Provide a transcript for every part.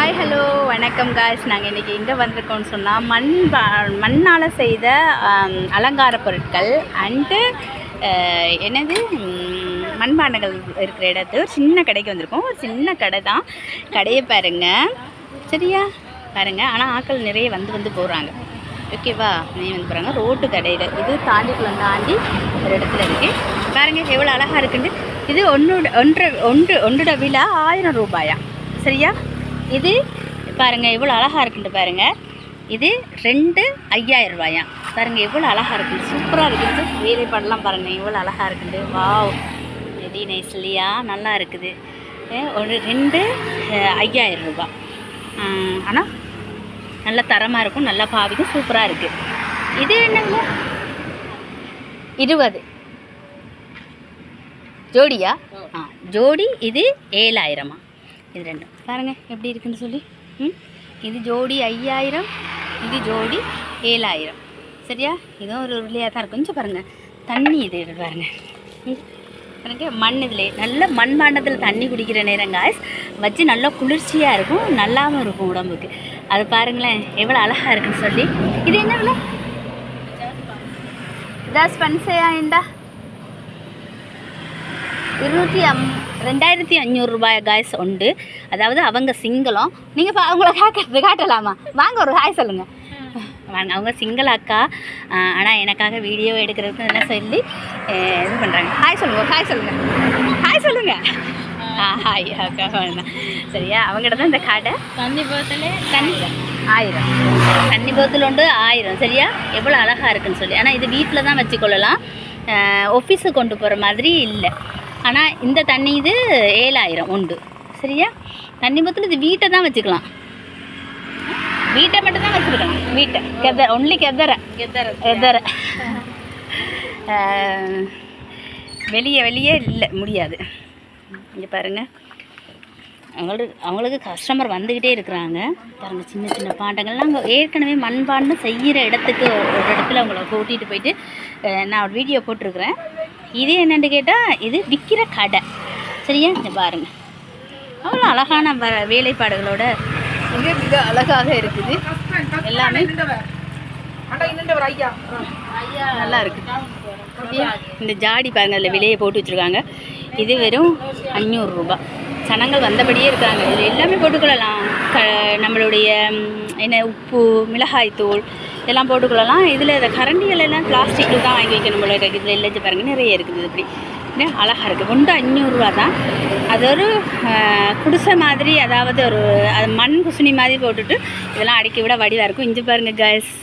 Hi hello வணக்கம் guys. நாங்கள் இன்றைக்கி எங்கே வந்திருக்கோம்னு சொன்னால் மண்ணால் செய்த அலங்கார பொருட்கள் அண்டு என்னது மண்பாண்டங்கள் இருக்கிற இடத்து ஒரு சின்ன கடைக்கு வந்திருக்கோம். ஒரு சின்ன கடை தான். கடையை பாருங்கள், சரியா பாருங்கள். ஆனால் ஆட்கள் நிறைய வந்து போகிறாங்க, ஓகேவா? நீ வந்து போகிறாங்க ரோட்டு கடையில். இது தாண்டிக்குள்ளே தாண்டி ஒரு இடத்துல இருக்குது. பாருங்கள் எவ்வளோ அழகாக இருக்குண்டு. இது ஒன்றோட விலை 1000 ரூபாயா, சரியா? இது பாருங்கள் எவ்வளோ அழகாக இருக்குன்ட்டு பாருங்கள். இது 2 5000 ரூபாயா. பாருங்கள் எவ்வளோ அழகாக இருக்குது, சூப்பராக இருக்குது. வேலைப்பாடெல்லாம் பாருங்கள் எவ்வளோ அழகாக இருக்குது. வாவ், வெரி நைஸ் இல்லையா? நல்லா இருக்குது. ஒரு 2 5000 ரூபா. ஆனால் நல்ல தரமாக இருக்கும், நல்லா பாவிக்கும், சூப்பராக இருக்குது. இது என்னங்க 20 ஜோடியா? ஜோடி. இது 7000. இது ரெண்டும் பாருங்கள் எப்படி இருக்குன்னு சொல்லி. இது ஜோடி 5000, இது ஜோடி 7000, சரியா? இதுவும் ஒரு உருளையாக தான் இருக்கும். கொஞ்சம் பாருங்கள் தண்ணி இது பாருங்கள். எனக்கு மண் இதில் நல்ல மண்பாண்டத்தில் தண்ணி குடிக்கிற நேரம் காய்ஸ் வச்சு நல்லா குளிர்ச்சியாக இருக்கும், நல்லாவும் இருக்கும் உடம்புக்கு. அது பாருங்களேன் எவ்வளோ அழகாக இருக்குன்னு சொல்லி. இது என்ன விலை? இதா ஸ்பன்சையா ஏண்டா 2500 ரூபாய் காய்ஸ் உண்டு. அதாவது அவங்க சிங்களம். நீங்கள் அவங்கள காட்டலாமா? வாங்க ஒரு ஹாய் சொல்லுங்கள். வாங்க, அவங்க சிங்கள அக்கா. ஆனால் எனக்காக வீடியோ எடுக்கிறதுக்கு என்ன சொல்லி இது பண்ணுறாங்க. ஹாய் சொல்லுங்கள், ஹாய் சொல்லுங்கள், ஹாய் சொல்லுங்கள். ஹாய் அக்கா தான், சரியா? அவங்ககிட்ட தான் இந்த கடை. தண்ணி போத்தல் 1000, தண்ணி போத்தல் உண்டு 1000, சரியா? எவ்வளோ அழகாக இருக்குன்னு சொல்லி. ஆனால் இது வீட்டில் தான் வச்சுக்கொள்ளலாம், ஆஃபீஸுக்கு கொண்டு போகிற மாதிரி இல்லை. ஆனால் இந்த தண்ணி இது 7000 உண்டு, சரியா? தண்ணி போத்தல் இது வீட்டை தான் வச்சுக்கலாம், வீட்டை மட்டும் தான் வச்சுருக்கலாம். வீட்டை கெதற ஒன்லி கெதற வெளியே இல்லை, முடியாது. இங்கே பாருங்கள், அவங்களுக்கு கஸ்டமர் வந்துக்கிட்டே இருக்கிறாங்க பாருங்கள். சின்ன சின்ன பாண்டங்கள்லாம் அங்கே ஏற்கனவே மண்பாண்டம் செய்கிற இடத்துக்கு ஒரு இடத்துல அவங்கள கூட்டிகிட்டு போயிட்டு நான் ஒரு வீடியோ போட்டிருக்கிறேன். இது என்னென்னு கேட்டால் இது விற்கிற கடை, சரியா? இங்கே பாருங்கள் அவ்வளோ அழகான வேலைப்பாடுகளோட மிக அழகாக இருக்குது. எல்லாமே நல்லா இருக்குது. இந்த ஜாடி பாருங்கள், அதில் விலையை போட்டு வச்சுருக்காங்க. இது வெறும் 500 ரூபா. சனங்கள் வந்தபடியே இருக்காங்க. இதில் எல்லாமே போட்டுக்கொள்ளலாம். நம்மளுடைய என்ன உப்பு, மிளகாய்த்தூள் இதெல்லாம் போட்டுக்கொள்ளலாம். இதில் இந்த கரண்டிகள் எல்லாம் பிளாஸ்டிக்கில் தான் வாங்கி வைக்கணும் போல இருக்குது. இதில் இல்லைச்சு பாருங்கள் நிறைய இருக்குது. இப்படி அழகாக இருக்குது. ஒன்று 500 ரூபா தான். அது ஒரு குடிசை மாதிரி, அதாவது ஒரு அது மண் குசுனி மாதிரி போட்டுட்டு இதெல்லாம் அடிக்க விட வடிவாக இருக்கும். இங்கே பாருங்கள் காய்ஸ்,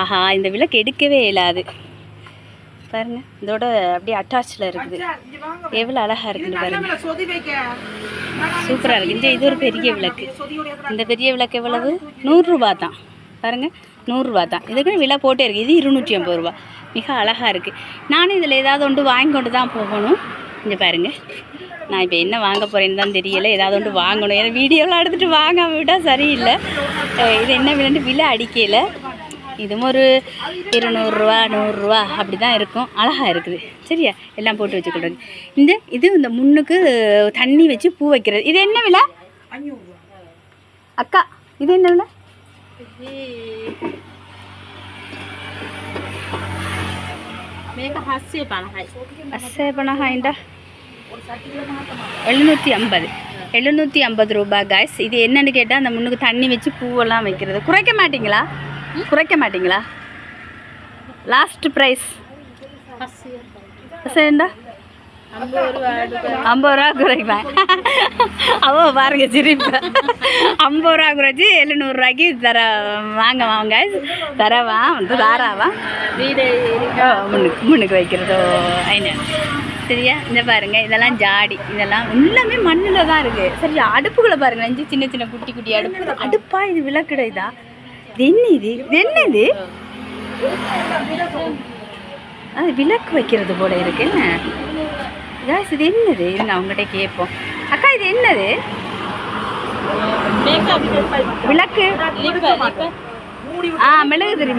ஆஹா இந்த விளக்கு எடுக்கவே இயலாது பாருங்கள். இதோட அப்படியே அட்டாச்சில் இருக்குது. எவ்வளோ அழகாக இருக்குன்னு பாருங்கள், சூப்பராக இருக்குது. இது ஒரு பெரிய விளக்கு. இந்த பெரிய விளக்கு எவ்வளவு? 100 ரூபா தான். பாருங்கள் 100 ரூபா தான். இதுக்கு விலை போட்டே இருக்குது. இது 250 ரூபா. மிக அழகாக இருக்குது. நானும் இதில் ஏதாவது ஒன்று வாங்கி கொண்டு தான் போகணும். இங்கே பாருங்கள், நான் இப்போ என்ன வாங்க போகிறேன்னு தான் தெரியலை. ஏதாவது ஒன்று வாங்கணும். ஏன்னா வீடியோலாம் எடுத்துகிட்டு வாங்க விட்டால் சரியில்லை. இது என்ன விலைன்னு விலை அடிக்கலை. இதுவும் ஒரு 200 ரூபா 100 ரூபா அப்படி தான் இருக்கும். அழகாக இருக்குது, சரியா? எல்லாம் போட்டு வச்சுக்கூடாது. இந்த முன்னுக்கு தண்ணி வச்சு பூ வைக்கிறது. இது என்ன விலை அக்கா? இது என்ன விலை? அசேபனஹாயிண்டா 750 ரூபா காய்ஸ். இது என்னன்னு கேட்டால் அந்த முன்னுக்கு தண்ணி வச்சு பூவெல்லாம் வைக்கிறது. குறைக்க மாட்டிங்களா? லாஸ்ட் ப்ரைஸ் சரிண்டா 50 ரூபா குறைப்பேன். அவ பாருங்க சிரிப்பு. 50 ரூபா குறைச்சி 700 ரூபாய்க்கு வாங்க தரவா வந்து தாராவா வீடு முன்னுக்கு வைக்கிறதோ ஐநா, சரியா? இந்த பாருங்கள் இதெல்லாம் ஜாடி. இதெல்லாம் எல்லாமே மண்ணில் தான் இருக்குது, சரியா? அடுப்புகளை பாருங்கள், சின்ன சின்ன குட்டி அடுப்பா. இது விளக்குடா? இதா? இது என்ன அது விளக்கு வைக்கிறது போல இருக்கு. என்ன காய்ஸ் இது என்னது? இருங்க அவங்ககிட்ட கேட்போம். அக்கா இது என்னது? விளக்கு. மெழுகுதிரி.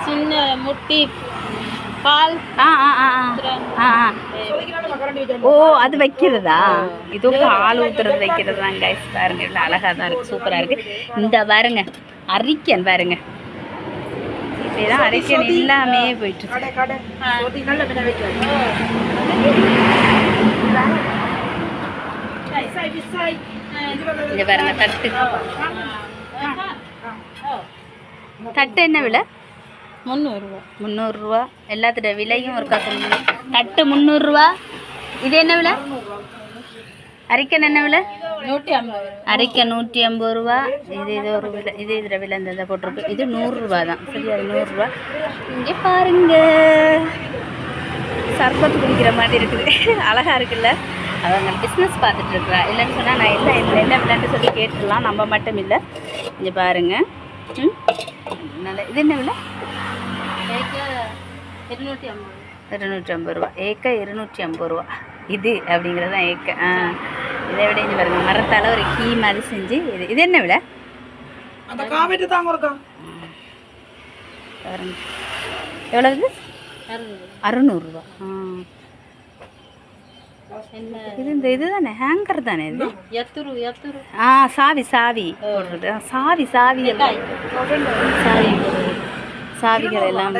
சின்ன முட்டி பால் ஆ ஆ ஆ ஆ ஆ ஓ அது வைக்கிறதா இது பால் ஊற்றுறது வைக்கிறது தான் கைஸ் பாருங்க இவ்வளோ அழகாக தான் இருக்குது சூப்பராக இருக்குது இந்த பாருங்க அரிக்கன் பாருங்க இப்படிதான் அரிக்கன் எல்லாமே போயிட்டு இங்கே பாருங்க தட்டு தட்டு என்ன விலை 300 எல்லாத்தோட விலையும் இருக்கா சொல்லுங்க தட்டு 300 இது என்ன விலை அரிக்கன் என்ன விலை 150 அரிக்கன் 150 இது ஒரு விலை இதில் விலை இந்த போட்டிருக்கு இது 100 தான் சரியா 100 இங்கே பாருங்க சர்பத்து குடிக்கிற மாதிரி இருக்குது அழகாக இருக்குல்ல அவங்க பிஸ்னஸ் பார்த்துட்டு இருக்கிறா இல்லைன்னு சொன்னால் நான் என்ன விலைன்னு சொல்லி கேட்டுடலாம் நம்ம மட்டும் இல்லை இங்கே பாருங்க நல்ல இது என்ன விலை 250 ஏக்க 250 இது அப்படிங்கிறது தான் ஏக்க இதை விட இங்கே பாருங்க மரத்தால் ஒரு கீ மாதிரி செஞ்சு இது என்ன விலை எவ்வளவு 600 இது இந்த இதுதானே ஹேங்கர் தானே இது சாவி போடுறது சாவி சாவிகள் எல்லாம்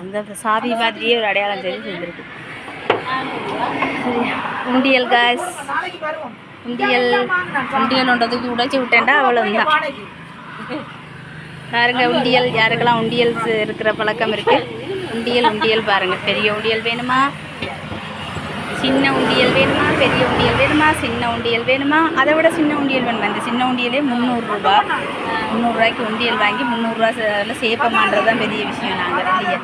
இந்த சாவி மாதிரியே ஒரு அடையாளம் தெரிஞ்சு செஞ்சுருக்கு சரியா உண்டியல் காய்ஸ் உண்டியல்ன்றதுக்கு உடைச்சி விட்டேன்டா அவ்வளவுதான் பாருங்க உண்டியல் யாருக்கெல்லாம் உண்டியல் இருக்கிற பழக்கம் இருக்கு உண்டியல் பாருங்க பெரிய உண்டியல் வேணுமா சின்ன உண்டியல் வேணுமா பெரிய உண்டியல் வேணுமா சின்ன உண்டியல் வேணுமா அதை விட சின்ன உண்டியல் வேணுமா இந்த சின்ன உண்டியலே 300 உண்டியல் வாங்கி 300 சேப்பமான்றது தான் பெரிய விஷயம் நாங்கள் இல்லையா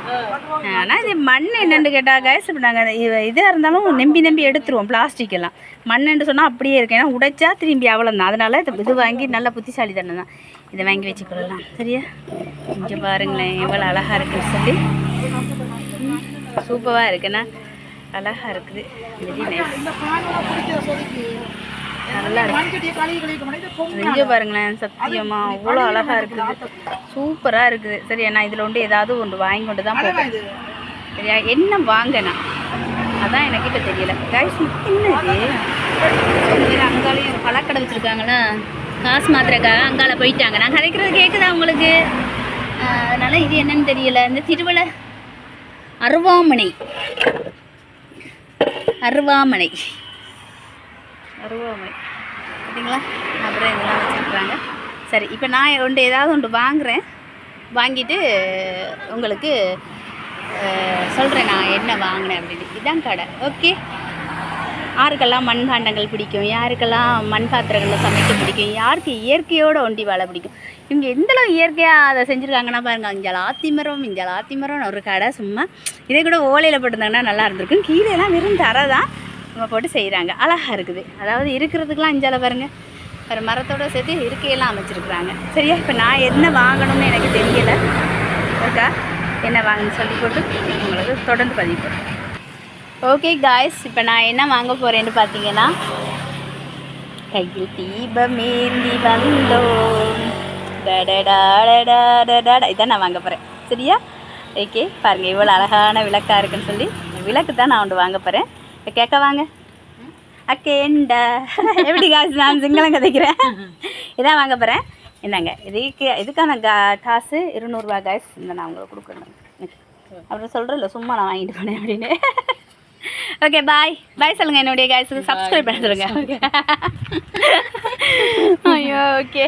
ஆனால் இது மண் என்னென்னு கேட்டால் கைஸ் இப்போ நாங்கள் இதாக இருந்தாலும் நம்பி எடுத்துருவோம் பிளாஸ்டிக் எல்லாம் மண்ணுன்னு சொன்னால் அப்படியே இருக்கு ஏன்னா உடைச்சா திரும்பி அவ்வளோதான் அதனால் இது வாங்கி நல்ல புத்திசாலி தானே தான் இதை வாங்கி வச்சுக்கொள்ளலாம் சரியா இங்கே பாருங்களேன் எவ்வளோ அழகாக இருக்குன்னு சொல்லி சூப்பராக இருக்குண்ணா அழகாக இருக்குது நல்லா இருக்கு இங்கே பாருங்களேன் சத்தியமாக அவ்வளோ அழகாக இருக்குது சூப்பராக இருக்குது சரியா நான் இதில் ஒன்று ஏதாவது ஒன்று வாங்கி கொண்டு தான் போவேன் சரியா என்ன வாங்கினா அதான் எனக்கு இப்போ தெரியல கைஸ் என்ன இது அங்காலையும் ஒரு பழக்கடை வச்சுருக்காங்களா காசு மாத்திரக்காக அங்கால போயிட்டாங்க நான் கதைக்கிறது கேட்குதா உங்களுக்கு அதனால் இது என்னன்னு தெரியல இந்த திருவிழா அருவாமனை பார்த்தீங்களா அப்புறம் இதெல்லாம் வச்சுருக்குறாங்க சரி இப்போ நான் ஏதாவது ஒன்று வாங்குகிறேன் வாங்கிட்டு உங்களுக்கு சொல்கிறேன் நான் என்ன வாங்கினேன் அப்படின்னு இதுதான் கடை ஓகே யாருக்கெல்லாம் மண்பாண்டங்கள் பிடிக்கும் யாருக்கெல்லாம் மண் பாத்திரங்களில் சமைக்க பிடிக்கும் யாருக்கு இயற்கையோடு ஒண்டி வாழ பிடிக்கும் இவங்க எந்தளவு இயற்கையாக அதை செஞ்சுருக்காங்கன்னா பாருங்கள் இங்கே ஆத்திமரம்னு ஒரு கடை சும்மா இதே கூட ஓலையில் போட்டிருந்தாங்கன்னா நல்லா இருந்திருக்கும் கீழேலாம் வெறும் தரை தான் நம்ம போட்டு செய்கிறாங்க அழகாக இருக்குது அதாவது இருக்கிறதுக்கெலாம் இஞ்சால பாருங்கள் வேறு மரத்தோடு சேர்த்து இருக்கையெல்லாம் அமைச்சிருக்கிறாங்க சரியா இப்போ நான் என்ன வாங்கணும்னு எனக்கு தெரியலை ஓகே என்ன வாங்கணும்னு சொல்லி போட்டு உங்களுக்கு தொடர்ந்து பதிவு போடுறேன் ஓகே காய்ஸ் இப்போ நான் என்ன வாங்க போகிறேன்னு பார்த்தீங்கன்னா கையில் தீபமேந்தி வந்தோம் இதான் நான் வாங்க போகிறேன் சரியா ஓகே பாருங்கள் இவ்வளோ அழகான விளக்காக இருக்குன்னு சொல்லி விளக்கு தான் நான் ஒன்று வாங்க போகிறேன் இப்போ கேட்க வாங்க அக்கேண்டா எப்படி காசு நான் சிங்களம் கதைக்கிறேன் இதான் வாங்க போகிறேன் என்னங்க இதுக்கான காசு 200 காய்ஸ் இந்த நான் உங்களுக்கு கொடுக்குறேன் அப்புறம் சொல்கிறேன் சும்மா நான் வாங்கிட்டு போனேன் அப்படின்னு ஓகே பாய் சொல்லுங்கள் என்னுடைய காய்ஸுக்கு சப்ஸ்கிரைப் பண்ண சொல்லுங்கள் ஐயோ ஓகே